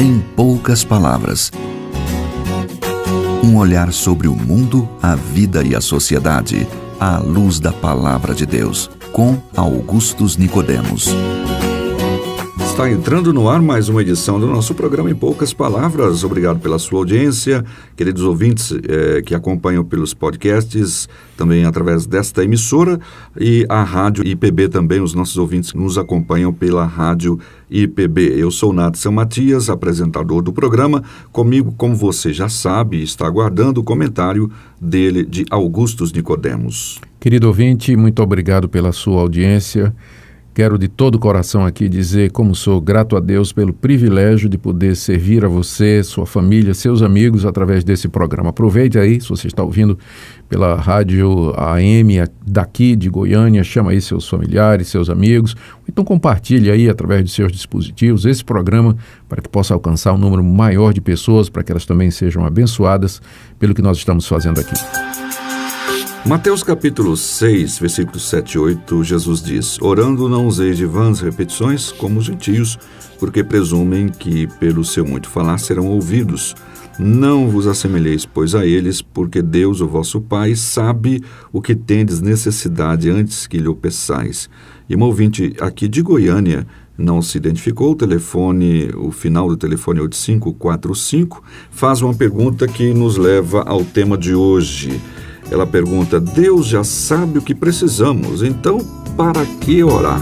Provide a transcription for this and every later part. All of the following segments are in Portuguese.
Em poucas palavras. Um olhar sobre o mundo, a vida e a sociedade, à luz da Palavra de Deus, com Augustus Nicodemos. Está entrando no ar mais uma edição do nosso programa Em Poucas Palavras. Obrigado pela sua audiência, queridos ouvintes que acompanham pelos podcasts, também através desta emissora, e a Rádio IPB também, os nossos ouvintes que nos acompanham pela Rádio IPB. Eu sou Nadson Matias, apresentador do programa. Comigo, como você já sabe, está aguardando o comentário dele, de Augustus Nicodemos. Querido ouvinte, muito obrigado pela sua audiência. Quero de todo o coração aqui dizer como sou grato a Deus pelo privilégio de poder servir a você, sua família, seus amigos através desse programa. Aproveite aí, se você está ouvindo pela rádio AM daqui de Goiânia, chama aí seus familiares, seus amigos, então compartilhe aí através de seus dispositivos esse programa para que possa alcançar um número maior de pessoas, para que elas também sejam abençoadas pelo que nós estamos fazendo aqui. Mateus capítulo 6, versículos 7 e 8, Jesus diz: Orando não useis de vãs repetições como os gentios, porque presumem que pelo seu muito falar serão ouvidos. Não vos assemelheis, pois, a eles, porque Deus, o vosso Pai, sabe o que tendes necessidade antes que lhe o peçais. E uma ouvinte aqui de Goiânia não se identificou, o final do telefone é 8545, faz uma pergunta que nos leva ao tema de hoje. Ela pergunta: Deus já sabe o que precisamos, então para que orar?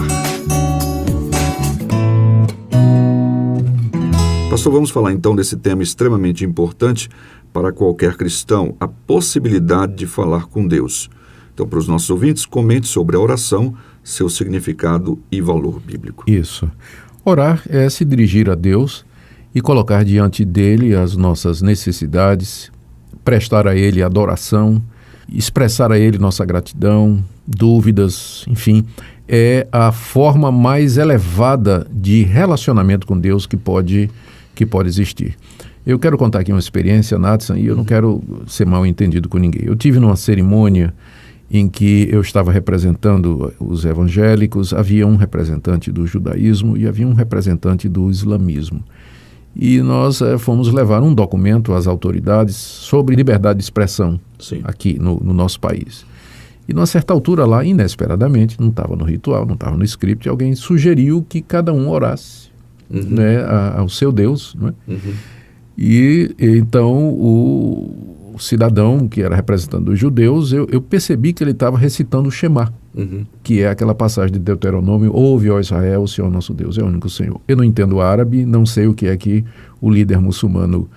Pastor, vamos falar então desse tema extremamente importante para qualquer cristão, a possibilidade de falar com Deus. Então, para os nossos ouvintes, comente sobre a oração, seu significado e valor bíblico. Isso. Orar é se dirigir a Deus e colocar diante dele as nossas necessidades, prestar a ele adoração, expressar a ele nossa gratidão, dúvidas, enfim, é a forma mais elevada de relacionamento com Deus que pode existir. Eu quero contar aqui uma experiência, Nadson, e eu não quero ser mal entendido com ninguém. Eu tive numa cerimônia em que eu estava representando os evangélicos, havia um representante do judaísmo e havia um representante do islamismo. E nós fomos levar um documento às autoridades sobre liberdade de expressão. Sim. Aqui no nosso país. E numa certa altura lá, inesperadamente, não estava no ritual, não estava no script, alguém sugeriu que cada um orasse, né, ao seu Deus. Né? E então o cidadão que era representante dos judeus, eu percebi que ele estava recitando o Shema, que é aquela passagem de Deuteronômio: Ouve, ó Israel, o Senhor nosso Deus é o único Senhor. Eu não entendo árabe, não sei o que é que o líder muçulmano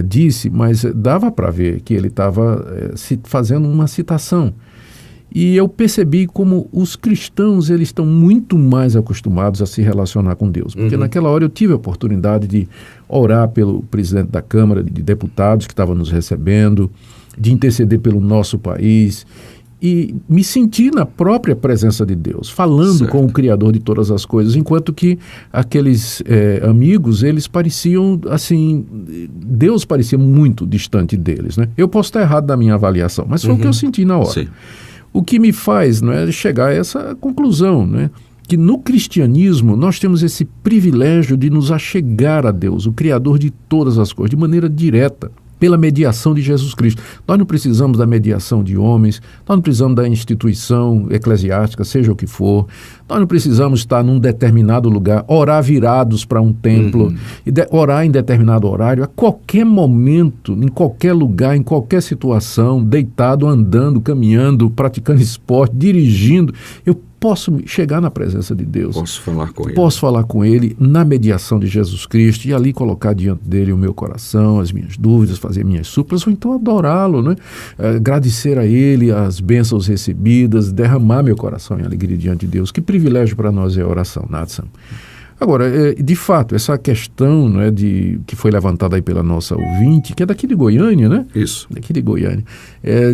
disse, mas dava para ver que ele estava fazendo uma citação. E eu percebi como os cristãos eles estão muito mais acostumados a se relacionar com Deus. Porque naquela hora eu tive a oportunidade de orar pelo presidente da Câmara de Deputados que estava nos recebendo, de interceder pelo nosso país e me senti na própria presença de Deus, falando com o Criador de todas as coisas, enquanto que aqueles amigos, eles pareciam, assim, Deus parecia muito distante deles, né? Eu posso estar errado na minha avaliação, mas foi o que eu senti na hora. Sim. O que me faz, não é, chegar a essa conclusão, né? Que no cristianismo nós temos esse privilégio de nos achegar a Deus, o Criador de todas as coisas, de maneira direta, pela mediação de Jesus Cristo. Nós não precisamos da mediação de homens, nós não precisamos da instituição eclesiástica, seja o que for, nós não precisamos estar num determinado lugar, orar virados para um templo, e orar em determinado horário, a qualquer momento, em qualquer lugar, em qualquer situação, deitado, andando, caminhando, praticando esporte, dirigindo, eu posso chegar na presença de Deus. Posso falar com ele. Posso falar com ele na mediação de Jesus Cristo e ali colocar diante dele o meu coração, as minhas dúvidas, fazer minhas súplicas, ou então adorá-lo, né? Agradecer a ele as bênçãos recebidas, derramar meu coração em alegria diante de Deus. Que privilégio para nós é a oração, Nadson. Agora, de fato, essa questão, né, que foi levantada aí pela nossa ouvinte, que é daqui de Goiânia, né? Isso. Daqui de Goiânia.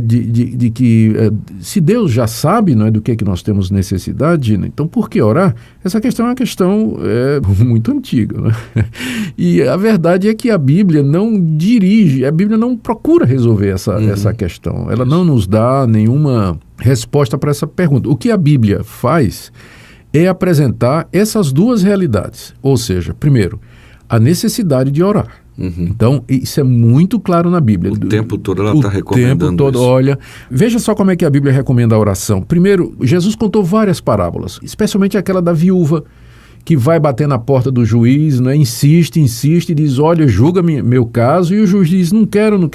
De que se Deus já sabe, não é, do que nós temos necessidade, né, então por que orar? Essa questão é uma questão muito antiga, né? E a verdade é que a Bíblia não dirige, a Bíblia não procura resolver essa questão. Ela não nos dá nenhuma resposta para essa pergunta. O que a Bíblia faz é apresentar essas duas realidades. Ou seja, primeiro, a necessidade de orar. Então, isso é muito claro na Bíblia. O tempo todo ela está recomendando isso. O tempo todo, olha, veja só como é que a Bíblia recomenda a oração. Primeiro, Jesus contou várias parábolas, especialmente aquela da viúva, que vai bater na porta do juiz, né? Insiste, e diz, olha, julga meu caso, e o juiz diz, não quero,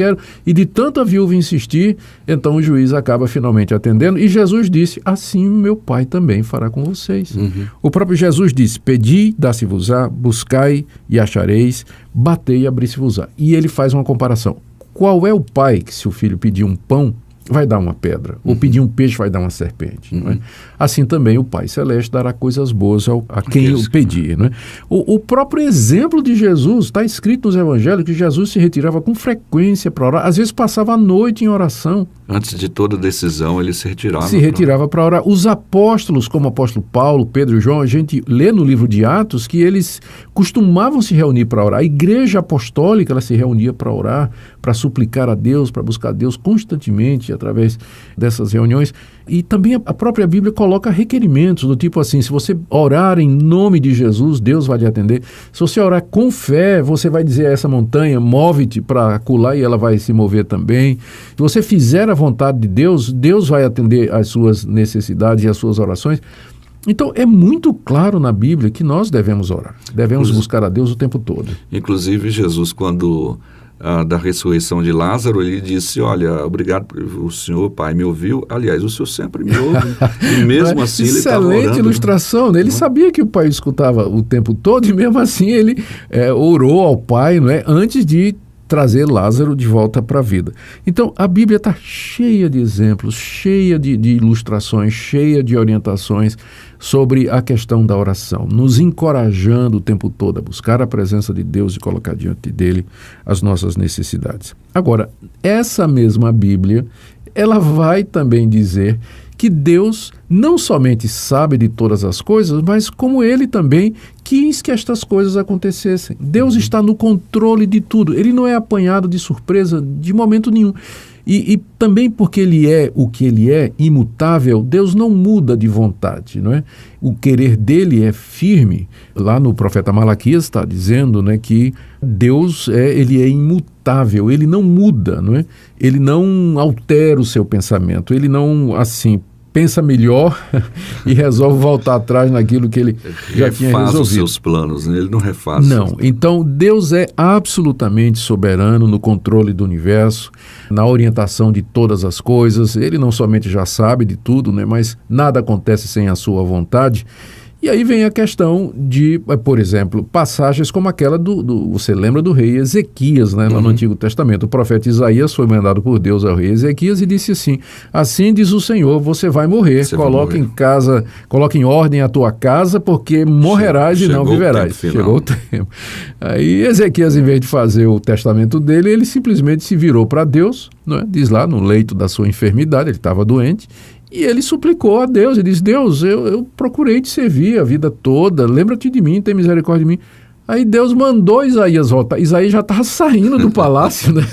e de tanto a viúva insistir, então o juiz acaba finalmente atendendo, e Jesus disse, assim meu Pai também fará com vocês. O próprio Jesus disse, pedi, dá-se-vos-á, buscai e achareis, batei e abri-se-vos-á. E ele faz uma comparação. Qual é o pai que, se o filho pedir um pão, vai dar uma pedra, ou pedir um peixe vai dar uma serpente. Não é? Assim também o Pai Celeste dará coisas boas a quem o pedir. Não é? O próprio exemplo de Jesus, está escrito nos evangelhos que Jesus se retirava com frequência para orar, às vezes passava a noite em oração. Antes de toda decisão, ele se retirava. Se retirava para orar. Os apóstolos, como o apóstolo Paulo, Pedro e João, a gente lê no livro de Atos que eles costumavam se reunir para orar. A igreja apostólica, ela se reunia para orar, para suplicar a Deus, para buscar a Deus constantemente através dessas reuniões. E também a própria Bíblia coloca requerimentos do tipo assim, se você orar em nome de Jesus, Deus vai lhe atender. Se você orar com fé, você vai dizer a essa montanha, move-te para acolá e ela vai se mover também. Se você fizer a vontade de Deus, Deus vai atender às suas necessidades e às suas orações. Então, é muito claro na Bíblia que nós devemos orar, devemos buscar a Deus o tempo todo. Inclusive, Jesus, quando da ressurreição de Lázaro, ele disse, olha, obrigado, o Senhor, Pai, me ouviu. Aliás, o Senhor sempre me ouve. E mesmo assim ele estava orando. Excelente ilustração, né? Ele sabia que o Pai escutava o tempo todo e mesmo assim ele orou ao Pai, não é? Antes de trazer Lázaro de volta para a vida. Então, a Bíblia está cheia de exemplos, cheia de ilustrações, cheia de orientações sobre a questão da oração, nos encorajando o tempo todo a buscar a presença de Deus e colocar diante dele as nossas necessidades. Agora, essa mesma Bíblia, ela vai também dizer que Deus não somente sabe de todas as coisas, mas como Ele também quis que estas coisas acontecessem. Deus está no controle de tudo. Ele não é apanhado de surpresa de momento nenhum. E também porque Ele é o que Ele é, imutável, Deus não muda de vontade, não é? O querer dele é firme. Lá no profeta Malaquias está dizendo, né, que Deus ele é imutável, Ele não muda, não é? Ele não altera o seu pensamento, Ele não, assim, pensa melhor e resolve voltar atrás naquilo que ele já tinha resolvido. Refaz os seus planos, né? Ele não refaz. Não, então Deus é absolutamente soberano no controle do universo, na orientação de todas as coisas. Ele não somente já sabe de tudo, né? Mas nada acontece sem a sua vontade. E aí vem a questão de, por exemplo, passagens como aquela você lembra do rei Ezequias, né, lá no Antigo Testamento. O profeta Isaías foi mandado por Deus ao rei Ezequias e disse assim diz o Senhor, você vai morrer, coloque em ordem a tua casa, porque morrerás e não viverás. Chegou o tempo. Aí Ezequias, em vez de fazer o testamento dele, ele simplesmente se virou para Deus, não é? Diz lá no leito da sua enfermidade, ele estava doente, e ele suplicou a Deus, ele disse, Deus, eu procurei te servir a vida toda, lembra-te de mim, tem misericórdia de mim. Aí Deus mandou Isaías voltar. Isaías já estava saindo do palácio, né?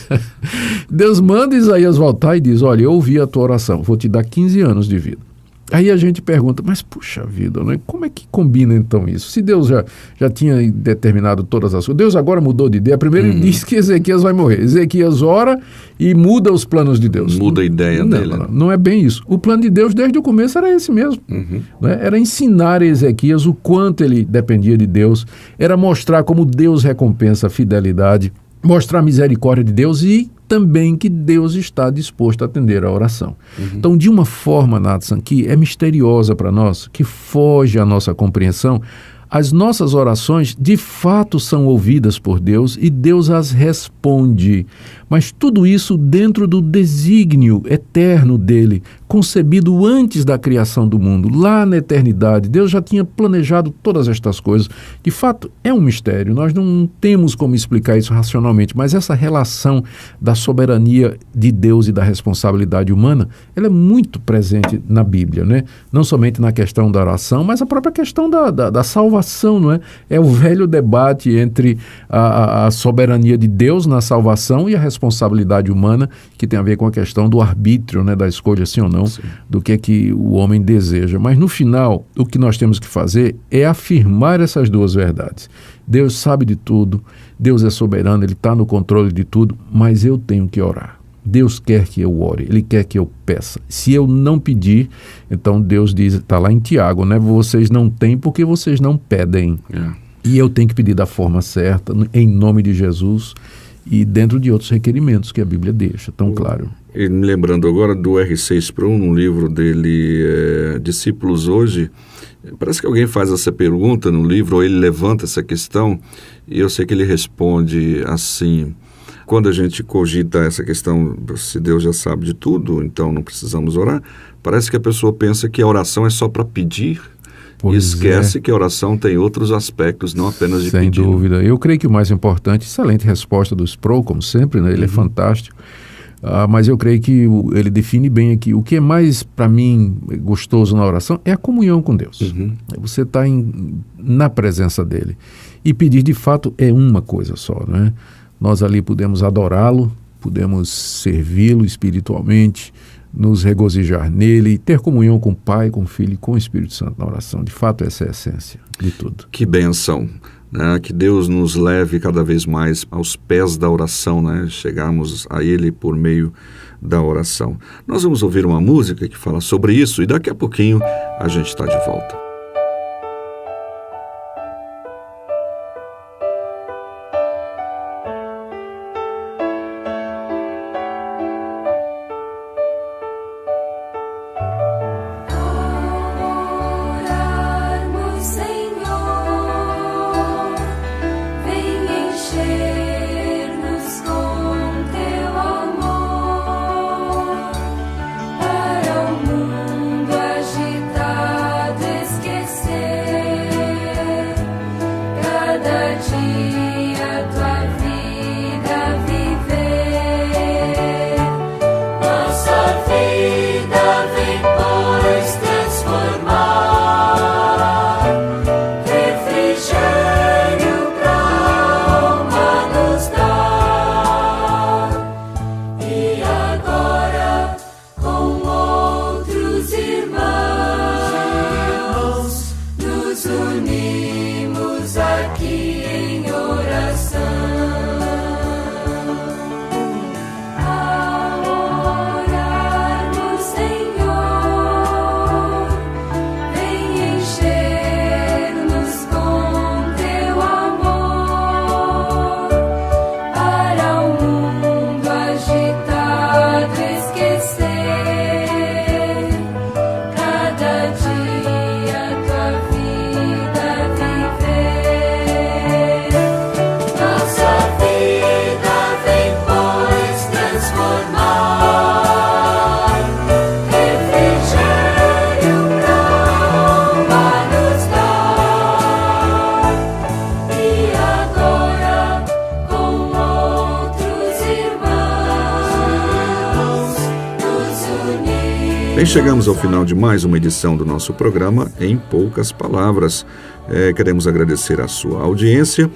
Deus manda Isaías voltar e diz, olha, eu ouvi a tua oração, vou te dar 15 anos de vida. Aí a gente pergunta, mas puxa vida, né? Como é que combina então isso? Se Deus já tinha determinado todas as coisas, Deus agora mudou de ideia. Primeiro ele diz que Ezequias vai morrer. Ezequias ora e muda os planos de Deus. Muda a ideia dele. Não é bem isso. O plano de Deus desde o começo era esse mesmo. Né? Era ensinar a Ezequias o quanto ele dependia de Deus, era mostrar como Deus recompensa a fidelidade, mostrar a misericórdia de Deus e também que Deus está disposto a atender a oração. Então, de uma forma, Nathan, que é misteriosa para nós, que foge à nossa compreensão, as nossas orações de fato são ouvidas por Deus e Deus as responde. Mas tudo isso dentro do desígnio eterno dele, concebido antes da criação do mundo, lá na eternidade. Deus já tinha planejado todas estas coisas. De fato, é um mistério. Nós não temos como explicar isso racionalmente, mas essa relação da soberania de Deus e da responsabilidade humana, ela é muito presente na Bíblia, né? Não somente na questão da oração, mas a própria questão da salvação, não é? É o velho debate entre a soberania de Deus na salvação e a responsabilidade humana, que tem a ver com a questão do arbítrio, né, da escolha sim ou não. não? Do que o homem deseja. Mas no final, o que nós temos que fazer é afirmar essas duas verdades. Deus sabe de tudo, Deus é soberano, Ele está no controle de tudo, mas eu tenho que orar. Deus quer que eu ore, Ele quer que eu peça. Se eu não pedir, então Deus diz, está lá em Tiago, né? Vocês não têm porque vocês não pedem. E eu tenho que pedir da forma certa, em nome de Jesus, e dentro de outros requerimentos que a Bíblia deixa, tão claro. E me lembrando agora do R.C. Sproul, num livro dele, Discípulos Hoje, parece que alguém faz essa pergunta no livro, ou ele levanta essa questão, e eu sei que ele responde assim: quando a gente cogita essa questão, se Deus já sabe de tudo, então não precisamos orar, parece que a pessoa pensa que a oração é só para pedir, e esquece que a oração tem outros aspectos, não apenas de pedir. Sem dúvida. Eu creio que o mais importante, excelente resposta do Sproul, como sempre, né? Ele é fantástico, mas eu creio que ele define bem aqui, o que é mais, para mim, gostoso na oração é a comunhão com Deus. Você está na presença dele. E pedir, de fato, é uma coisa só, né? Nós ali podemos adorá-lo, podemos servi-lo espiritualmente, nos regozijar nele, ter comunhão com o Pai, com o Filho e com o Espírito Santo na oração. De fato, essa é a essência de tudo. Que bênção, né? Que Deus nos leve cada vez mais aos pés da oração, né? Chegarmos a Ele por meio da oração. Nós vamos ouvir uma música que fala sobre isso e daqui a pouquinho a gente está de volta. Bem, chegamos ao final de mais uma edição do nosso programa Em Poucas Palavras. Queremos agradecer a sua audiência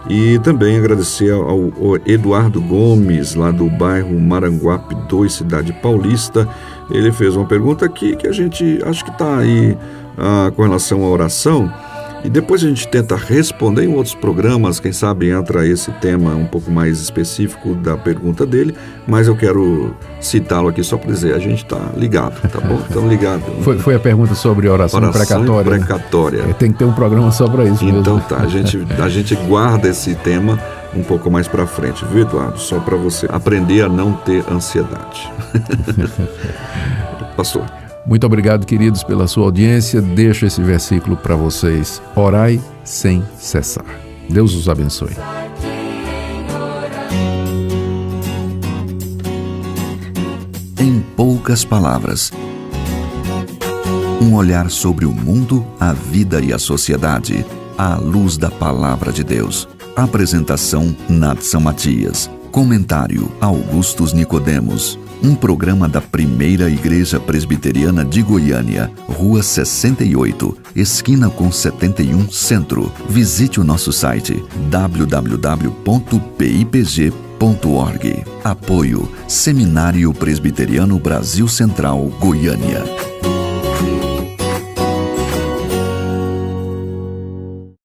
e também agradecer ao Eduardo Gomes, lá do bairro Maranguape 2, Cidade Paulista. Ele fez uma pergunta aqui que a gente acho que está aí com relação à oração. E depois a gente tenta responder em outros programas, quem sabe entra esse tema um pouco mais específico da pergunta dele, mas eu quero citá-lo aqui só para dizer, a gente está ligado, tá bom? Estamos ligados. Foi a pergunta sobre oração precatória. Né? Tem que ter um programa só para isso mesmo. Então tá, a gente guarda esse tema um pouco mais para frente, viu, Eduardo? Só para você aprender a não ter ansiedade. Pastor. Muito obrigado, queridos, pela sua audiência. Deixo esse versículo para vocês. Orai sem cessar. Deus os abençoe. Em poucas palavras. Um olhar sobre o mundo, a vida e a sociedade, à luz da Palavra de Deus. Apresentação, Nadson Matias. Comentário, Augustus Nicodemos. Um programa da Primeira Igreja Presbiteriana de Goiânia, Rua 68, esquina com 71, Centro. Visite o nosso site www.pipg.com.br. Apoio Seminário Presbiteriano Brasil Central, Goiânia.